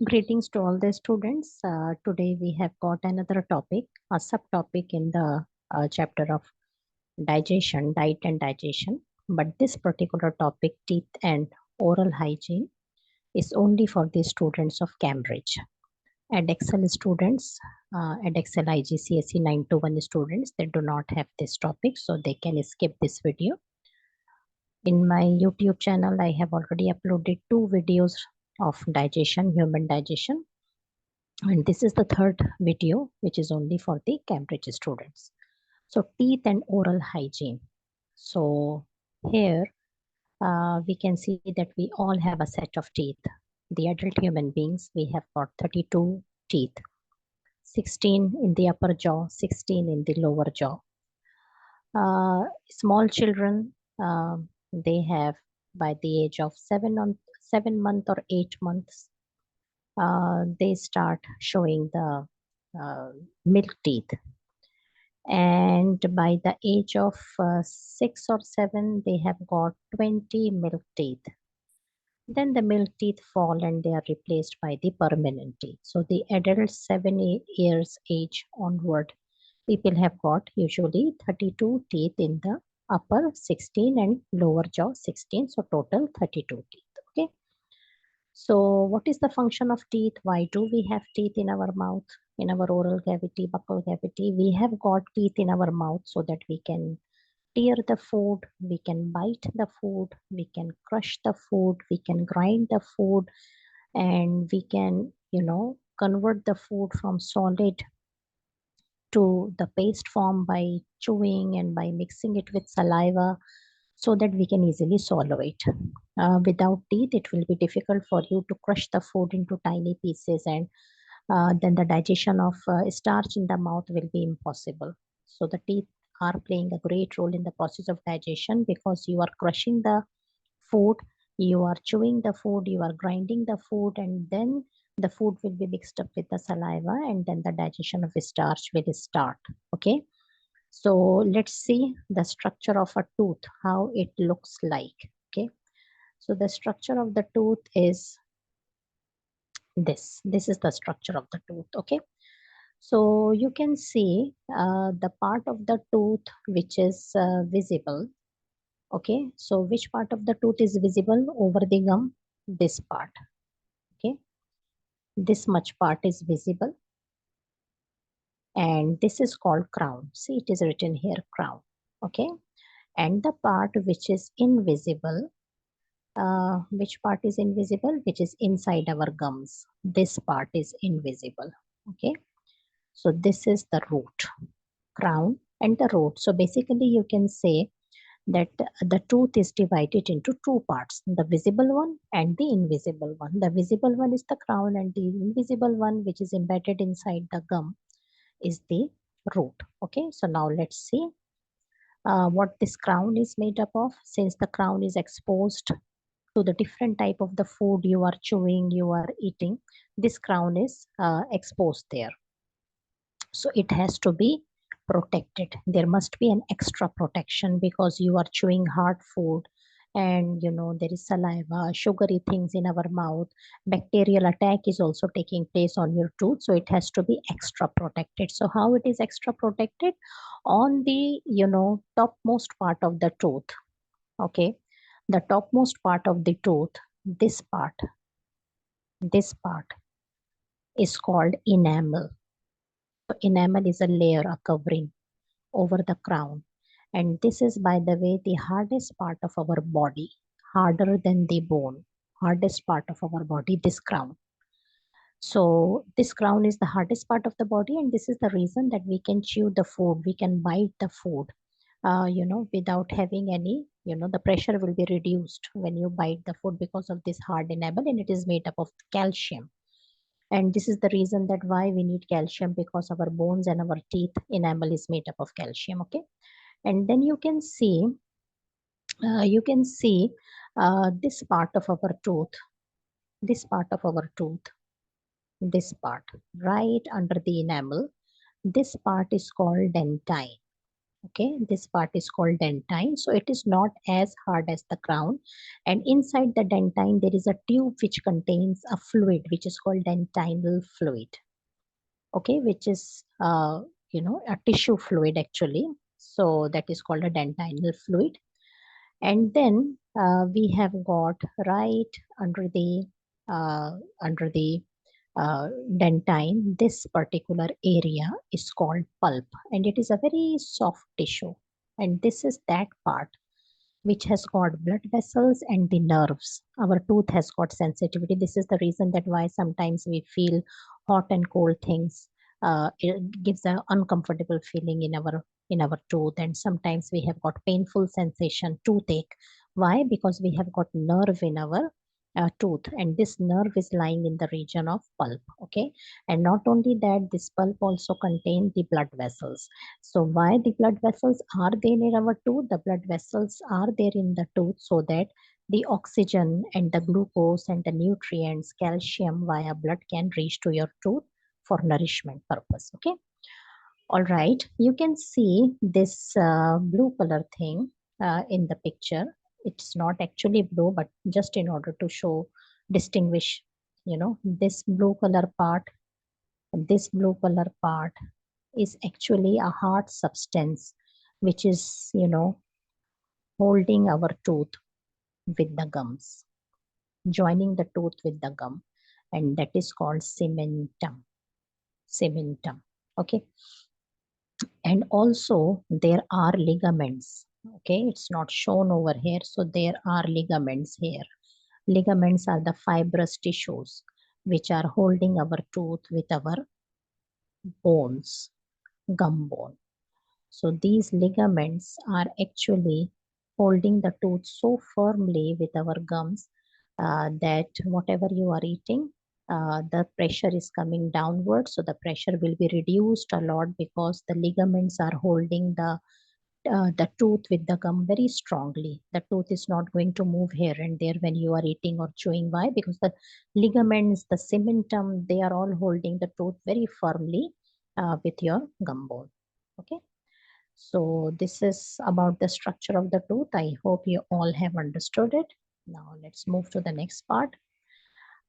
Greetings to all the students. Today we have got another topic, a subtopic in the chapter of digestion, diet and digestion. But this particular topic, teeth and oral hygiene, is only for the students of Cambridge. Excel students, Excel igcse 921 students, they do not have this topic, so they can skip this video. In my YouTube channel, I have already uploaded 2 videos of digestion, human digestion. And this is the third video, which is only for the Cambridge students. So teeth and oral hygiene. So here we can see that we all have a set of teeth. The adult human beings, we have got 32 teeth, 16 in the upper jaw, 16 in the lower jaw. Small children, they have by the age of 7 months or 8 months, they start showing the milk teeth, and by the age of 6 or 7 they have got 20 milk teeth. Then the milk teeth fall and they are replaced by the permanent teeth. So the adults 7 years age onward, people have got usually 32 teeth in the upper, 16 and lower jaw 16, so total 32 teeth. Okay, so what is the function of teeth? Why do we have teeth in our mouth, in our oral cavity, buccal cavity? We have got teeth in our mouth so that we can tear the food, we can bite the food, we can crush the food, we can grind the food, and we can, convert the food from solid to the paste form by chewing and by mixing it with saliva so that we can easily swallow it. Without teeth, it will be difficult for you to crush the food into tiny pieces, and then the digestion of starch in the mouth will be impossible. So the teeth are playing a great role in the process of digestion because you are crushing the food, you are chewing the food, you are grinding the food, and then the food will be mixed up with the saliva, and then the digestion of starch will start. Okay, so let's see the structure of a tooth, how it looks like. Okay, so the structure of the tooth is this is the structure of the tooth. Okay, so you can see the part of the tooth which is visible. Okay, so which part of the tooth is visible over the gum? This part. Okay, this much part is visible, and this is called crown. See, it is written here, crown. Okay, and the part which is invisible, which part is invisible? Which is inside our gums. This part is invisible. Okay, so this is the root, crown and the root. So basically you can say that the tooth is divided into two parts, the visible one and the invisible one. The visible one is the crown, and the invisible one, which is embedded inside the gum, is the root. Okay, so now let's see what this crown is made up of. Since the crown is exposed to the different type of the food you are chewing, you are eating, this crown is exposed there. So it has to be protected. There must be an extra protection because you are chewing hard food, and there is saliva, sugary things in our mouth. Bacterial attack is also taking place on your tooth, so it has to be extra protected. So how it is extra protected? On the topmost part of the tooth. Okay, the topmost part of the tooth, this part is called enamel. So enamel is a layer, a covering over the crown, and this is, by the way, the hardest part of our body, harder than the bone, hardest part of our body, this crown. So this crown is the hardest part of the body, and this is the reason that we can chew the food, we can bite the food, without having any, the pressure will be reduced when you bite the food because of this hard enamel, and it is made up of calcium. And this is the reason that why we need calcium, because our bones and our teeth enamel is made up of calcium. Okay, and then you can see this part of our tooth, this part of our tooth, this part right under the enamel, this part is called dentine. Okay, this part is called dentine. So it is not as hard as the crown. And inside the dentine, there is a tube which contains a fluid which is called dentinal fluid. Okay, which is, a tissue fluid actually. So that is called a dentinal fluid. And then we have got right under the uh, under the dentine, this particular area is called pulp, and it is a very soft tissue. And this is that part which has got blood vessels and the nerves. Our tooth has got sensitivity. This is the reason that why sometimes we feel hot and cold things. It gives an uncomfortable feeling in our tooth, and sometimes we have got painful sensation, toothache. Why? Because we have got nerve in our tooth, and this nerve is lying in the region of pulp. Okay, and not only that, this pulp also contains the blood vessels. So why the blood vessels are there in our tooth? The blood vessels are there in the tooth so that the oxygen and the glucose and the nutrients, calcium via blood can reach to your tooth for nourishment purpose. Okay. All right. You can see this blue color thing in the picture. It's not actually blue, but just in order to show, distinguish, this blue color part is actually a hard substance which is holding our tooth with the gums, joining the tooth with the gum, and that is called cementum. Okay, and also there are ligaments. Okay, it's not shown over here, so there are ligaments here. Ligaments are the fibrous tissues which are holding our tooth with our bones, gum bone. So these ligaments are actually holding the tooth so firmly with our gums that whatever you are eating, the pressure is coming downward. So the pressure will be reduced a lot because the ligaments are holding the tooth with the gum very strongly. The tooth is not going to move here and there when you are eating or chewing. Why? Because the ligaments, the cementum, they are all holding the tooth very firmly with your gum bone. Okay. So this is about the structure of the tooth. I hope you all have understood it. Now let's move to the next part.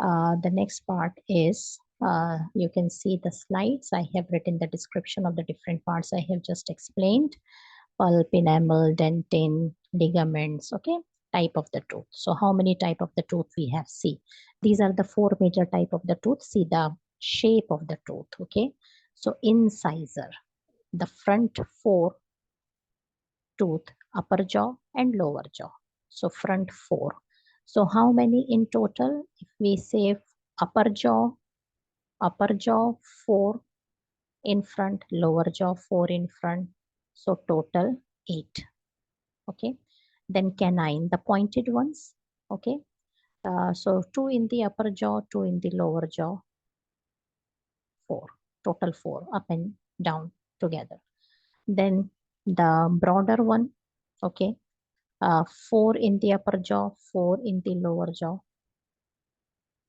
The next part is, you can see the slides. I have written the description of the different parts I have just explained. Pulp, enamel, dentin, ligaments, okay, type of the tooth. So how many type of the tooth we have? See, these are the four major type of the tooth. See the shape of the tooth, okay. So incisor, the front four tooth, upper jaw and lower jaw. So front four. So how many in total? If we say upper jaw four in front, lower jaw four in front. So total 8. Okay. Then canine, the pointed ones. Okay. So 2 in the upper jaw, 2 in the lower jaw, 4. Total 4 up and down together. Then the broader one. Okay. 4 in the upper jaw, 4 in the lower jaw,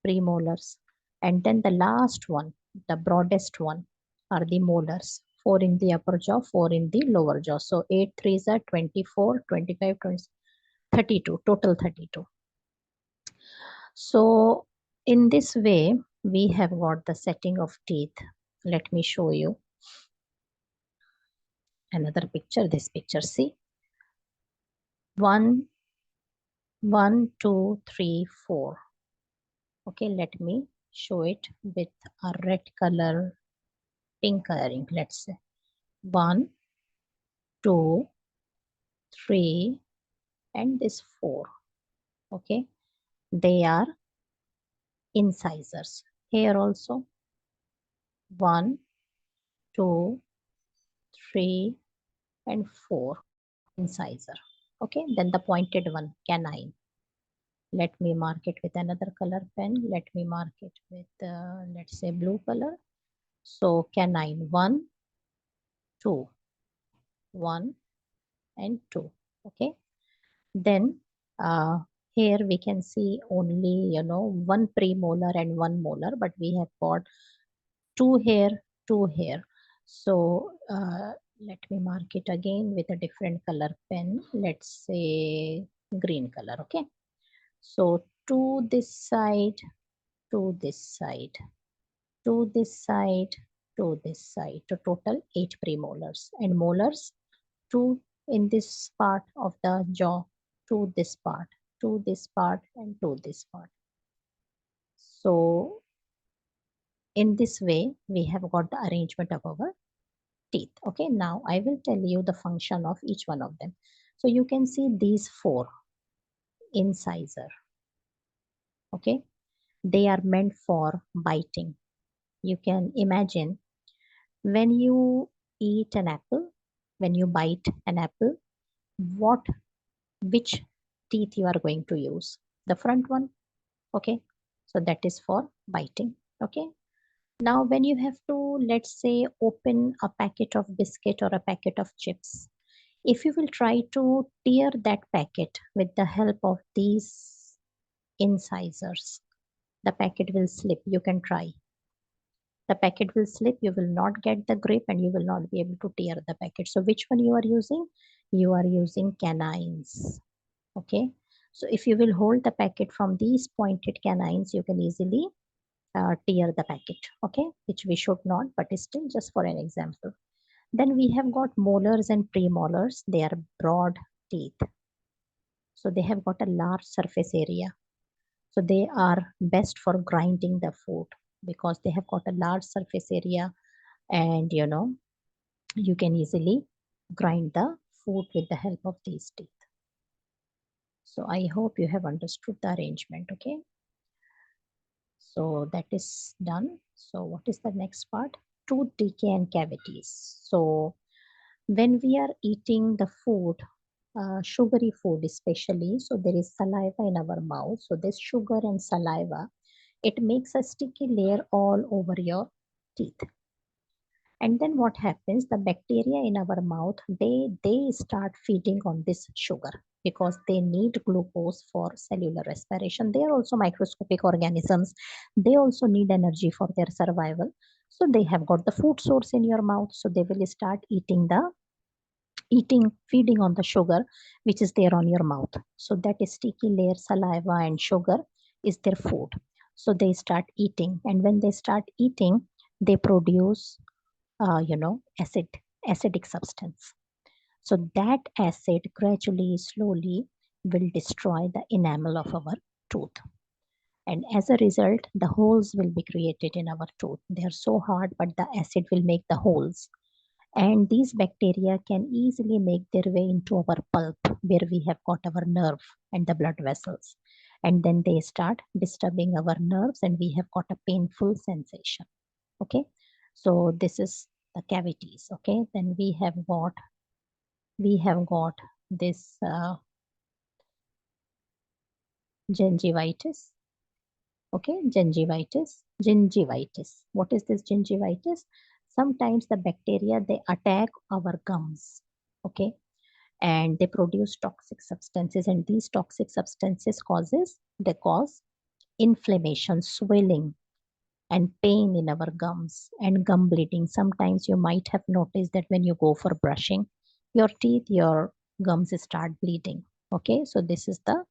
premolars. And then the last one, the broadest one, are the molars. 4 in the upper jaw, 4 in the lower jaw. So 8 threes are 24, 25, 20, 32, total 32. So in this way, we have got the setting of teeth. Let me show you another picture. This picture, see, 1, 1, 2, 3, 4. Okay, let me show it with a red color, pink coloring. Let's say 1, 2, 3, and this 4. Okay, they are incisors. Here also 1, 2, 3, and 4 incisor. Okay, then the pointed one, canine. Let me mark it with another color pen. Let me mark it with, let's say, blue color. So canine 1, 2, 1 and 2. Okay, then here we can see only, one premolar and one molar, but we have got 2 here, 2 here. So Let me mark it again with a different color pen. Let's say green color. Okay. So to this side, to this side, to this side, to this side, to total 8 premolars, and molars to in this part of the jaw, to this part, to this part, and to this part. So in this way, we have got the arrangement of our teeth. Okay, now I will tell you the function of each one of them. So you can see these 4 incisor. Okay, they are meant for biting. You can imagine when you eat an apple, when you bite an apple, what which teeth you are going to use? The front one. Okay, so that is for biting. Okay, now when you have to, let's say, open a packet of biscuit or a packet of chips, if you will try to tear that packet with the help of these incisors, the packet will slip. You can try. The packet will slip, you will not get the grip, and you will not be able to tear the packet. So which one you are using? You are using canines. Okay, so if you will hold the packet from these pointed canines, you can easily tear the packet. Okay, which we should not, but still just for an example. Then we have got molars and premolars. They are broad teeth, so they have got a large surface area. So they are best for grinding the food because they have got a large surface area, and you can easily grind the food with the help of these teeth. So I hope you have understood the arrangement. Okay, so that is done. So what is the next part? Tooth decay and cavities. So when we are eating the food, sugary food especially, so there is saliva in our mouth. So this sugar and saliva, it makes a sticky layer all over your teeth. And then what happens? The bacteria in our mouth, they start feeding on this sugar because they need glucose for cellular respiration. They are also microscopic organisms. They also need energy for their survival. So they have got the food source in your mouth. So they will start feeding on the sugar which is there on your mouth. So that is sticky layer, saliva and sugar is their food. So they start eating, and when they start eating, they produce acidic substance. So that acid gradually, slowly will destroy the enamel of our tooth. And as a result, the holes will be created in our tooth. They are so hard, but the acid will make the holes. And these bacteria can easily make their way into our pulp where we have got our nerve and the blood vessels. And then they start disturbing our nerves, and we have got a painful sensation. Okay, so this is the cavities. Okay, then we have got this gingivitis. Okay, gingivitis. What is this gingivitis? Sometimes the bacteria, they attack our gums. Okay, and they produce toxic substances, and these toxic substances cause inflammation, swelling, and pain in our gums and gum bleeding. Sometimes you might have noticed that when you go for brushing your teeth, your gums start bleeding. Okay, so this is the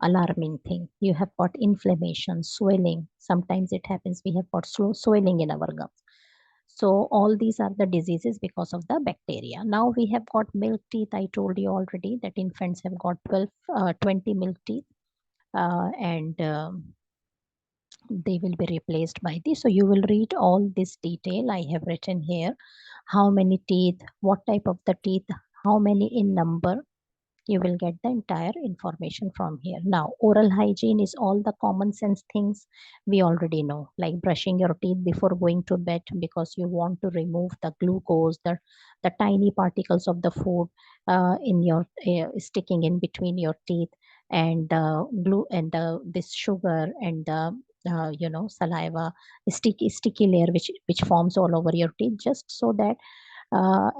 alarming thing. You have got inflammation, swelling. Sometimes it happens we have got swelling in our gums. So all these are the diseases because of the bacteria. Now we have got milk teeth. I told you already that infants have got 20 milk teeth, and they will be replaced by this. So you will read all this detail I have written here. How many teeth, what type of the teeth, how many in number, you will get the entire information from here. Now oral hygiene is all the common sense things we already know, like brushing your teeth before going to bed because you want to remove the glucose, the tiny particles of the food in your sticking in between your teeth, and the glue and the this sugar and the saliva, sticky layer which forms all over your teeth, just so that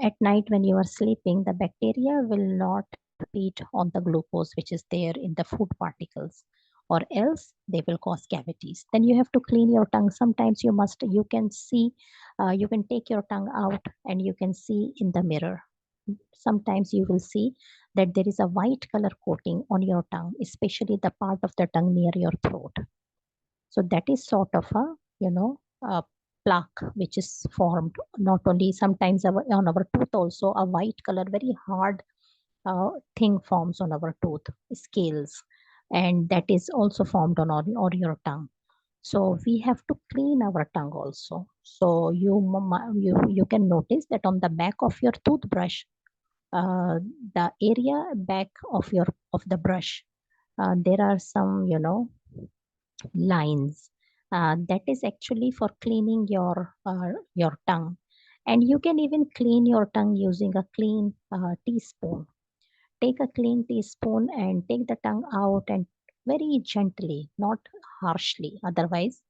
at night when you are sleeping, the bacteria will not feed on the glucose which is there in the food particles or else they will cause cavities. Then you have to clean your tongue. Sometimes you can see, you can take your tongue out and you can see in the mirror. Sometimes you will see that there is a white color coating on your tongue, especially the part of the tongue near your throat. So that is sort of a, a plaque which is formed not only sometimes on our tooth, also a white color, very hard thing forms on our tooth scales, and that is also formed on your tongue. So we have to clean our tongue also. So you can notice that on the back of your toothbrush, uh, the area back of the brush, there are some lines, that is actually for cleaning your tongue. And you can even clean your tongue using a clean teaspoon. Take a clean teaspoon and take the tongue out, and very gently, not harshly, otherwise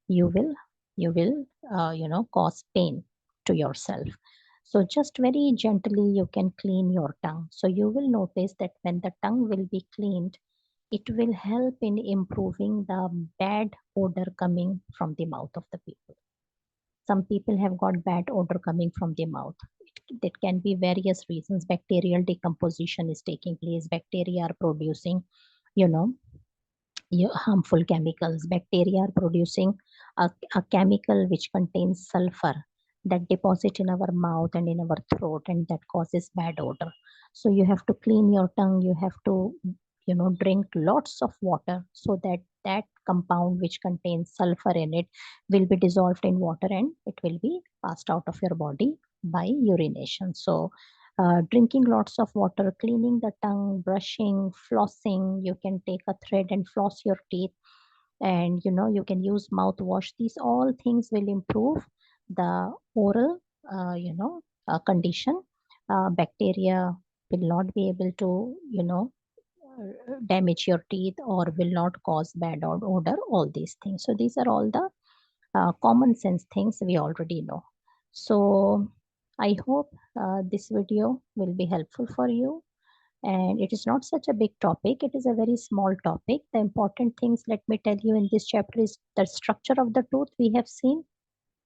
you will cause pain to yourself. So just very gently you can clean your tongue. So you will notice that when the tongue will be cleaned, it will help in improving the bad odor coming from the mouth of the people. Some people have got bad odor coming from the mouth. That can be various reasons. Bacterial decomposition is taking place. Bacteria are producing, you know, harmful chemicals. Bacteria are producing a chemical which contains sulfur that deposit in our mouth and in our throat, and that causes bad odor. So you have to clean your tongue. You have to, drink lots of water, so that that compound which contains sulfur in it will be dissolved in water and it will be passed out of your body by urination. So drinking lots of water, cleaning the tongue, brushing, flossing. You can take a thread and floss your teeth, and you can use mouthwash. These all things will improve the oral, condition. Bacteria will not be able to, damage your teeth or will not cause bad odor. All these things. So these are all the common sense things we already know. So I hope this video will be helpful for you. And it is not such a big topic, it is a very small topic. The important things, let me tell you, in this chapter is the structure of the tooth we have seen.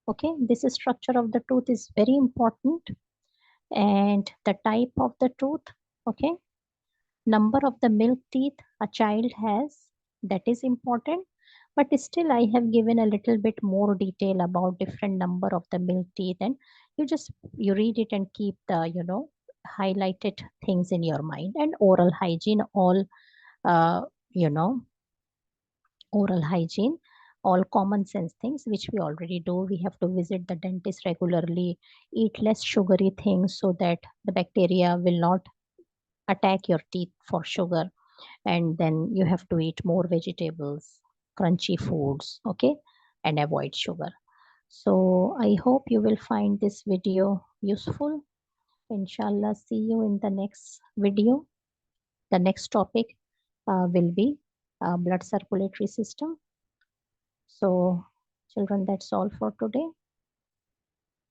Okay, this is structure of the tooth is very important, and the type of the tooth. Okay, number of the milk teeth a child has, that is important. But still I have given a little bit more detail about different number of the milk teeth, and you read it and keep the highlighted things in your mind. And oral hygiene, all uh, you know oral hygiene, all common sense things which we already do. We have to visit the dentist regularly, eat less sugary things so that the bacteria will not attack your teeth for sugar. And then you have to eat more vegetables, crunchy foods, okay, and avoid sugar. So I hope you will find this video useful. Inshallah, see you in the next video. The next topic will be blood circulatory system. So children, that's all for today.